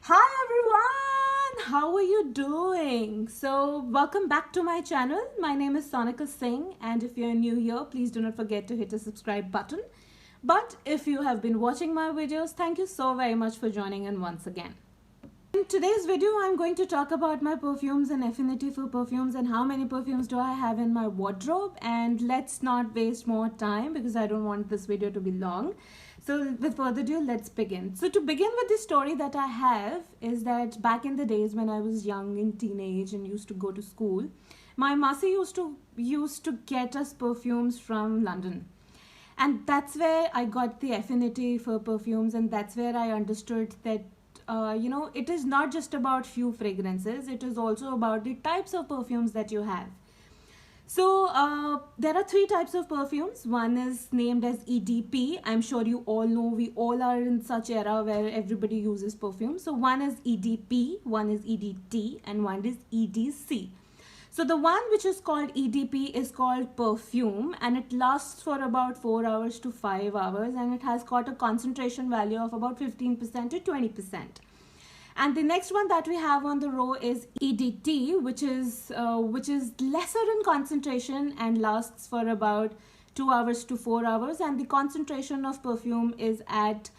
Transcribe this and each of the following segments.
Hi everyone, how are you doing? So welcome back to my channel. My name is Sonika Singh, and if you're new here, please do not forget to hit the subscribe button. But if you have been watching my videos, thank you so very much for joining in once again. In today's video, I'm going to talk about my perfumes and affinity for perfumes and how many perfumes do I have in my wardrobe. And let's not waste more time because I don't want this video to be long. So with further ado, let's begin. So to begin with, the story that I have is that back in the days when I was young in teenage and used to go to school, my Masi used to get us perfumes from London. And that's where I got the affinity for perfumes, and that's where I understood that it is not just about few fragrances, it is also about the types of perfumes that you have. So there are three types of perfumes. One is named as EDP. I'm sure you all know, we all are in such era where everybody uses perfume. So one is EDP, one is EDT, and one is EDC. So the one which is called EDP is called perfume, and it lasts for about 4 hours to 5 hours, and it has got a concentration value of about 15% to 20%. And the next one that we have on the row is EDT, which is lesser in concentration and lasts for about 2 hours to 4 hours, and the concentration of perfume is at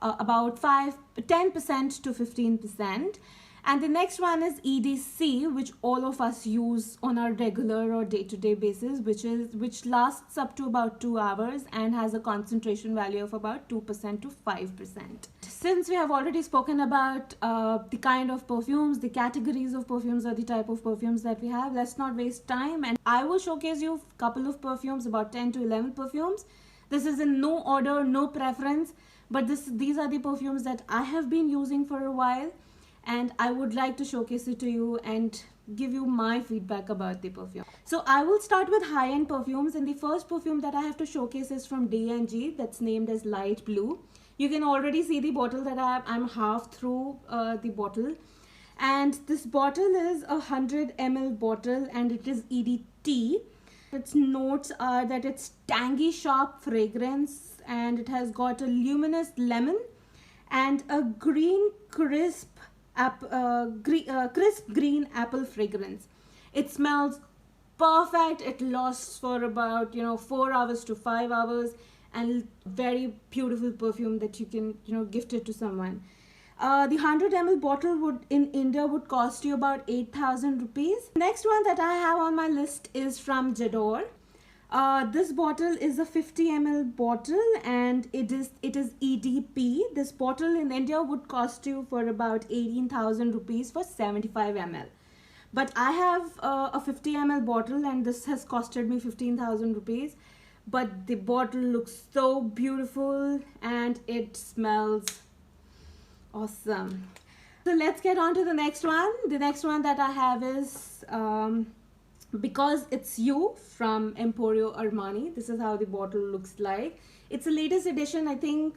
about 10% to 15%. And the next one is EDC, which all of us use on our regular or day-to-day basis, which lasts up to about 2 hours and has a concentration value of about 2% to 5%. Since we have already spoken about the kind of perfumes, the categories of perfumes, or the type of perfumes that we have, let's not waste time, and I will showcase you a couple of perfumes, about 10 to 11 perfumes. This is in no order, no preference, but these are the perfumes that I have been using for a while, and I would like to showcase it to you and give you my feedback about the perfume. So I will start with high-end perfumes, and the first perfume that I have to showcase is from D&G, that's named as Light Blue. You can already see the bottle that I'm half through the bottle, and this bottle is a 100 ml bottle, and it is EDT. Its notes are that it's tangy sharp fragrance, and it has got a luminous lemon and a green crisp green apple fragrance. It smells perfect. It lasts for about 4 hours to 5 hours, and very beautiful perfume that you can gift it to someone. The 100 ml bottle would in India would cost you about 8,000 rupees. Next one that I have on my list is from J'adore. This bottle is a 50 ml bottle, and it is EDP. This bottle in India would cost you for about 18,000 rupees for 75 ml. But I have a 50 ml bottle, and this has costed me 15,000 rupees. But the bottle looks so beautiful and it smells awesome. So let's get on to the next one. The next one that I have is Because It's You from Emporio Armani. This is how the bottle looks like. It's a latest edition. I think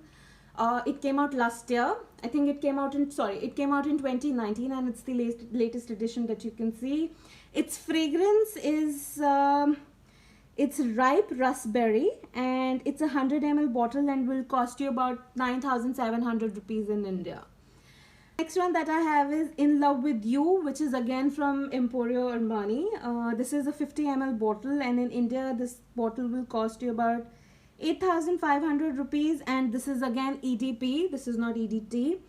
it came out last year. I think it came out in 2019, and it's the latest edition that you can see. Its fragrance is it's ripe raspberry, and it's a 100 ml bottle and will cost you about 9,700 rupees in India. Next one that I have is In Love With You, which is again from Emporio Armani. This is a 50 ml bottle, and in India this bottle will cost you about 8,500 rupees, and this is again EDP. This is not EDT.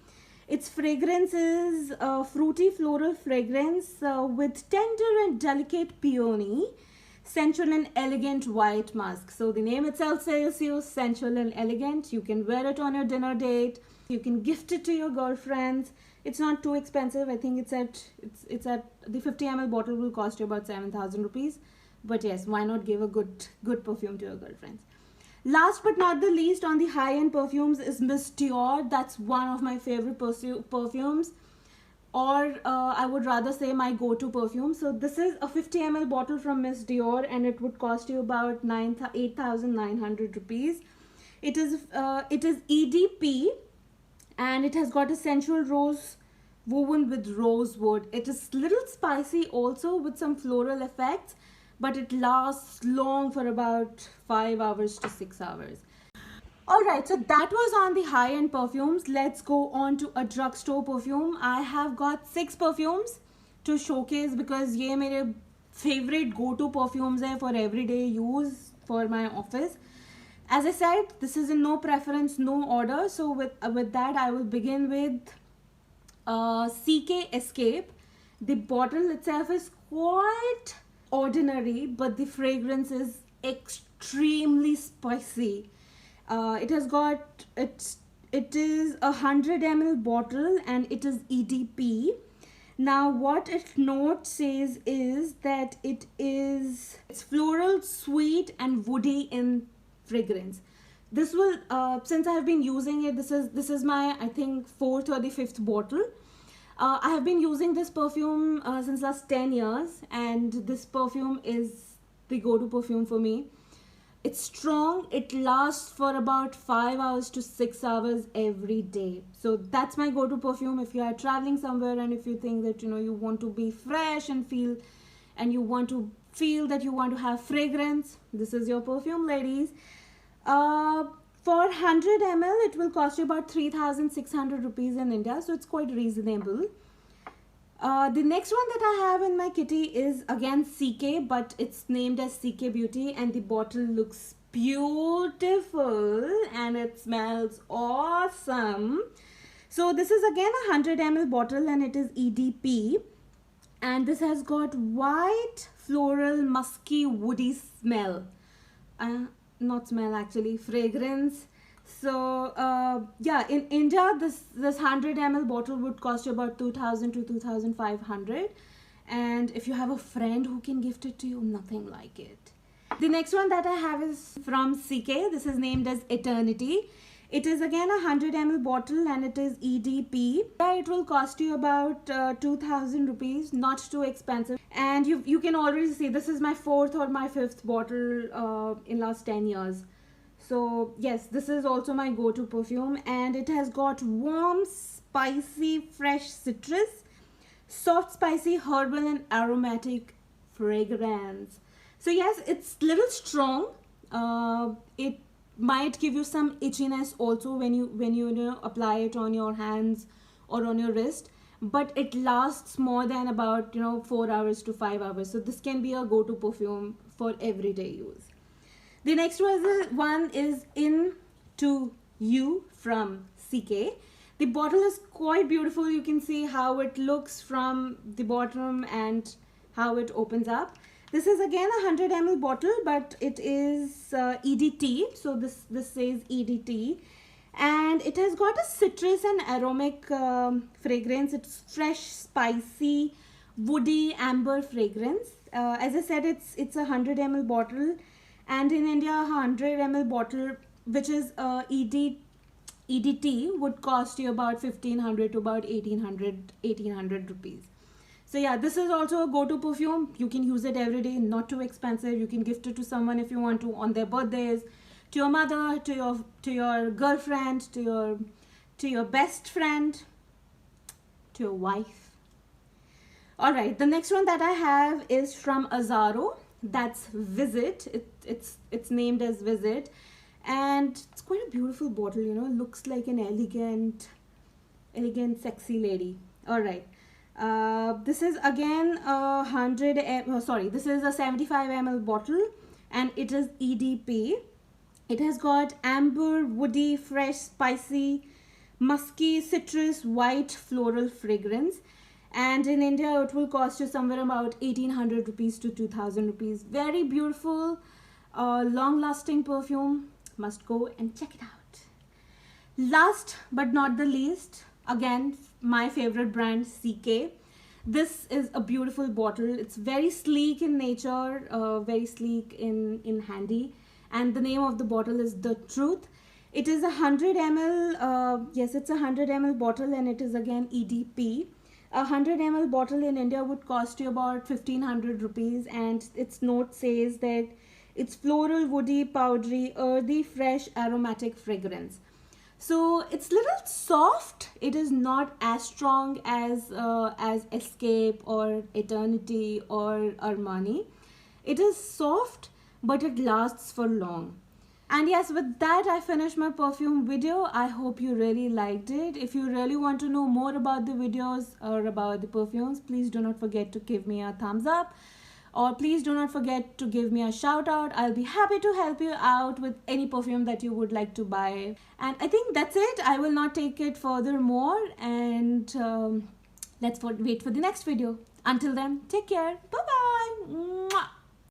Its fragrance is a fruity floral fragrance with tender and delicate peony, sensual and elegant white musk. So the name itself says you sensual and elegant. You can wear it on your dinner date. You can gift it to your girlfriends. It's not too expensive. I think it's at the 50 ml bottle will cost you about 7,000 rupees. But yes, why not give a good perfume to your girlfriends? Last but not the least on the high-end perfumes is Miss Dior. That's one of my favorite perfumes, or I would rather say my go-to perfume. So this is a 50 ml bottle from Miss Dior, and it would cost you about 8,900 rupees. It is EDP, and it has got a sensual rose woven with rosewood. It is little spicy also with some floral effects, but it lasts long for about 5 hours to 6 hours. Alright, so that was on the high-end perfumes. Let's go on to a drugstore perfume. I have got 6 perfumes to showcase because ये मेरे favorite go-to perfumes हैं for everyday use for my office. As I said, this is in no preference, no order. So with that, I will begin with CK Escape. The bottle itself is quite ordinary, but the fragrance is extremely spicy. It has got it is a 100 ml bottle and it is EDP. Now what its note says is that it's floral, sweet and woody in fragrance. This will since I have been using it, this is my, I think, 4th or the 5th bottle. I have been using this perfume since last 10 years, and this perfume is the go-to perfume for me. It's strong, it lasts for about 5 hours to 6 hours every day. So that's my go-to perfume if you are traveling somewhere and if you think that you want to be fresh and you want to feel that you want to have fragrance. This is your perfume, ladies. For 100 ml, it will cost you about 3,600 rupees in India, so it's quite reasonable. The next one that I have in my kitty is again CK, but it's named as CK Beauty, and the bottle looks beautiful and it smells awesome. So this is again a 100 ml bottle and it is EDP, and this has got white, floral, musky, woody smell. Not smell, actually, fragrance. So yeah, in India this 100 ml bottle would cost you about 2,000 to 2,500, and if you have a friend who can gift it to you, nothing like it. The next one that I have is from CK. This is named as Eternity. It is again a 100 ml bottle and it is EDP. It will cost you about 2,000 rupees, not too expensive. And you can already see this is my 4th or my 5th bottle in last 10 years. So yes, this is also my go-to perfume, and it has got warm, spicy, fresh citrus, soft, spicy, herbal and aromatic fragrance. So yes, it's little strong. It might give you some itchiness also when you apply it on your hands or on your wrist, but it lasts more than about 4 hours to 5 hours. So this can be a go-to perfume for everyday use. The next one is Into You from CK. The bottle is quite beautiful. You can see how it looks from the bottom and how it opens up. This is again a 100 ml bottle, but it is EDT. So this says EDT, and it has got a citrus and aromatic fragrance. It's fresh, spicy, woody, amber fragrance. As I said, it's a 100 ml bottle, and in India, a 100 ml bottle, which is EDT, would cost you about 1,500 to about 1,800 rupees. So yeah, this is also a go-to perfume. You can use it every day, not too expensive. You can gift it to someone if you want to on their birthdays, to your mother, to your girlfriend, to your best friend, to your wife. Alright, the next one that I have is from Azaro. That's Visit. It's named as Visit, and it's quite a beautiful bottle. Looks like an elegant, sexy lady. Alright. This is again a this is a 75 ml bottle and it is EDP. It has got amber, woody, fresh, spicy, musky, citrus, white, floral fragrance, and in India it will cost you somewhere about 1,800 rupees to 2,000 rupees. Very beautiful, long lasting perfume. Must go and check it out. Last but not the least, again my favorite brand, CK. This is a beautiful bottle. It's very sleek in nature, very sleek in handy, and the name of the bottle is The Truth. It is a 100 ml, yes, it's a 100 ml bottle, and it is again EDP. A 100 ml bottle in India would cost you about 1,500 rupees, and its note says that it's floral, woody, powdery, earthy, fresh, aromatic fragrance. So it's little soft. It is not as strong as Escape or Eternity or Armani. It is soft, but it lasts for long. And yes, with that, I finished my perfume video. I hope you really liked it. If you really want to know more about the videos or about the perfumes, please do not forget to give me a thumbs up, or please do not forget to give me a shout out. I'll be happy to help you out with any perfume that you would like to buy. And I think that's it. I will not take it further more, and let's wait for the next video. Until then, take care. Bye bye.